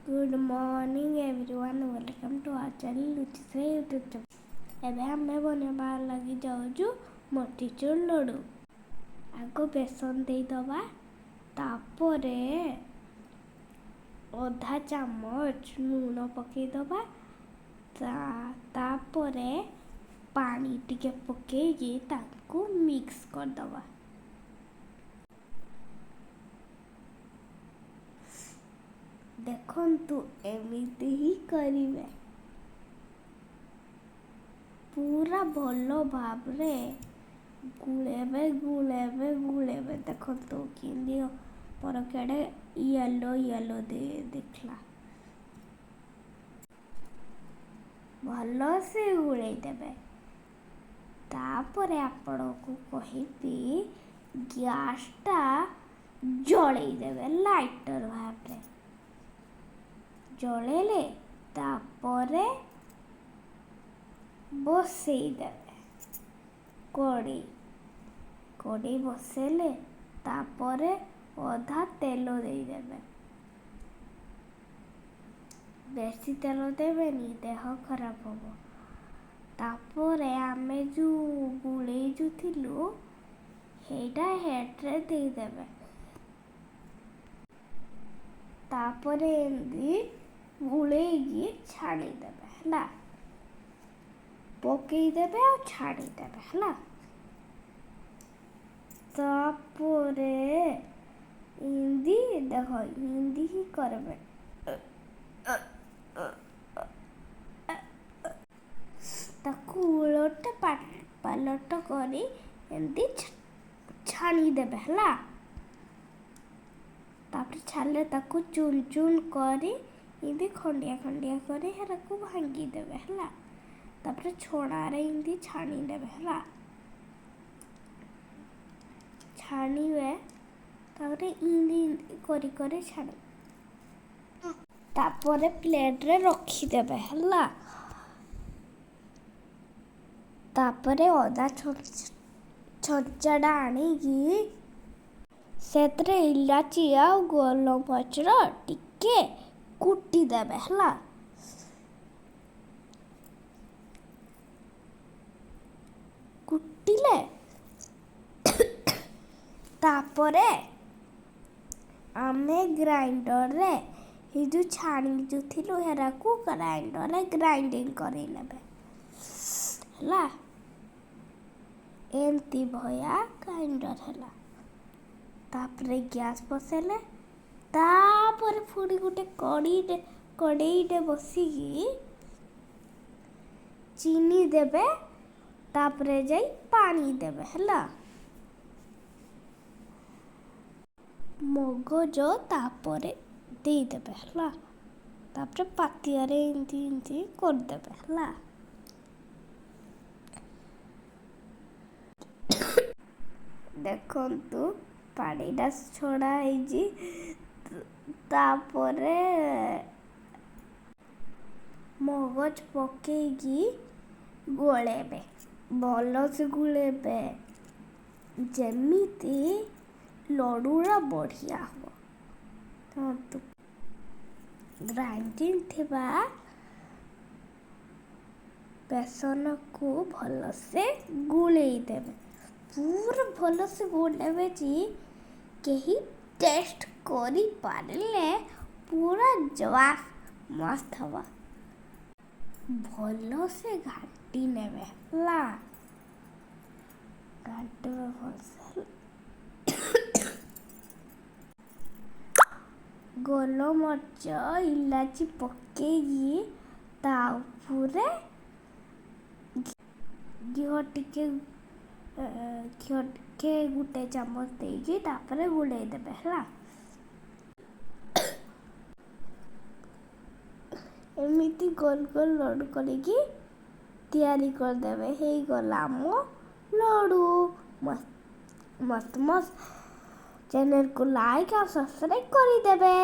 Good morning everyone, welcome to our channel Luchise YouTube channel। ଏବେ ଆମେ ବନେଇବା ଲାଗି ଯାଉଛୁ ମୋତିଚୁର ଲଡୁ। ଆଗ ବେସନ ଦେଇଦବା, ତାପରେ ଅଧା ଚାମଚ ଲୁଣ ପକେଇଦବା, ତାପରେ ପାଣି ଟିକେ ପକେଇକି ତାକୁ ମିକ୍ସ କରିଦବା। ଦେଖନ୍ତୁ ଏମିତି ହିଁ କରିବେ। ପୁରା ଭଲ ଭାବରେ ଗୁଳେଇବେ। ଦେଖନ୍ତୁ କେମିତି ପରକେଡ଼େ ୟେଲୋ ଦେଖିଲା। ଭଲସେ ଗୁଳେଇ ଦେବେ। ତାପରେ ଆପଣଙ୍କୁ କହିବି ଗ୍ୟାସଟା ଜଳେଇ ଦେବେ ଲାଇଟର ଭାବରେ। ଜଳେଇଲେ ତାପରେ ବସେଇ ଦେବେ କଡ଼େଇ ବସେଇଲେ ତାପରେ ଅଧା ତେଲ ଦେଇଦେବେ। ବେଶୀ ତେଲ ଦେବେନି, ଦେହ ଖରାପ ହବ। ତାପରେ ଆମେ ଯେଉଁ ଗୁଳେଇ ଥିଲୁ ସେଇଟା ହେଡ଼ରେ ଦେଇଦେବେ। ତାପରେ ଏମିତି ଗୁଳେଇକି ଛାଣିଦେବେ ହେଲା। ପକେଇଦେବେ ଆଉ ଛାଣିଦେବେ ହେଲା। ତାପରେ ଏମିତି ଦେଖ, ଏମିତି ହିଁ କରିବେ। ତାକୁ ଉଲଟ ପାଲଟ କରି ଏମିତି ଛାଣିଦେବେ ହେଲା। ତାପରେ ଛାଣିଲେ ତାକୁ ଚୁନ ଚୁନ କରି ଏମିତି ଖଣ୍ଡିଆ କରି ହେରାକୁ ଭାଙ୍ଗିଦେବେ ହେଲା। ତାପରେ ଛଣାରେ ଏମିତି ଛାଣିଦେବେ ହେଲା। ଛାଣିବେ, ତାପରେ ଏମିତି କରି ଛାଣିବେ। ତାପରେ ପ୍ଲେଟରେ ରଖିଦେବେ ହେଲା। ତାପରେ ଅଦା ଛଞ୍ଚାଟା ଆଣିକି ସେଥିରେ ଇଲାଚି ଆଉ ଗୋଲମରିଚ ଟିକେ କୁଟିଦେବେ ହେଲା। କୁଟିଲେ ତାପରେ ଆମେ ଗ୍ରାଇଣ୍ଡରରେ ଏ ଯେଉଁ ଛାଣିଥିଲୁ ହେରାକୁ ଗ୍ରାଇଣ୍ଡରରେ ଗ୍ରାଇଣ୍ଡିଙ୍ଗ କରି ନେବେ ହେଲା। ଏମିତି ଭଳିଆ ଗ୍ରାଇଣ୍ଡର ହେଲା। ତାପରେ ଗ୍ୟାସ୍ ବସେଇଲେ, ତାପରେ ପୁଣି ଗୋଟେ କଡ଼େଇଟେ ବସିକି ଚିନି ଦେବେ, ତାପରେ ଯାଇ ପାଣି ଦେବେ ହେଲା। ମଗଜ ତାପରେ ଦେଇଦେବେ ହେଲା। ତାପରେ ପାତିଆରେ ଏମିତି କରିଦେବେ ହେଲା। ଦେଖନ୍ତୁ ପାଣିଟା ଛଡ଼ା ହେଇଛି। ତାପରେ ମଗଜ ପକେଇକି ଗୋଳେଇବେ, ଭଲସେ ଗୋଳେଇବେ ଯେମିତି ଲଡୁଟା ବଢ଼ିଆ ହବ। ଗ୍ରାଇଣ୍ଡିଙ୍ଗ ଥିବା ବେସନକୁ ଭଲସେ ଗୋଳେଇ ଦେବେ। ପୁରା ଭଲସେ ଗୋଳେଇବେ ଯେ କେହି ଟେଷ୍ଟ କରିପାରିଲେ ପୁରା ମସ୍ତ ହବ। ଭଲସେ ଘାଣ୍ଟି ନେବେ ହେଲା। ଘାଣ୍ଟିବେ ଭଲସେ। ଗୋଲମରିଚ ଇଲାଚି ପକେଇକି ତା ଉପରେ ଘିଅ ଟିକେ ଗୋଟେ ଚାମଚ ଦେଇକି ତାପରେ ଗୋଳେଇ ଦେବେ ହେଲା। ଏମିତି ଗୋଲ ଲଡୁ କରିକି ତିଆରି କରିଦେବେ। ହେଇଗଲା ଆମ ଲଡୁ। ମସ୍ତ ଚ୍ୟାନେଲକୁ ଲାଇକ୍ ଆଉ ସବସ୍କ୍ରାଇବ୍ କରିଦେବେ।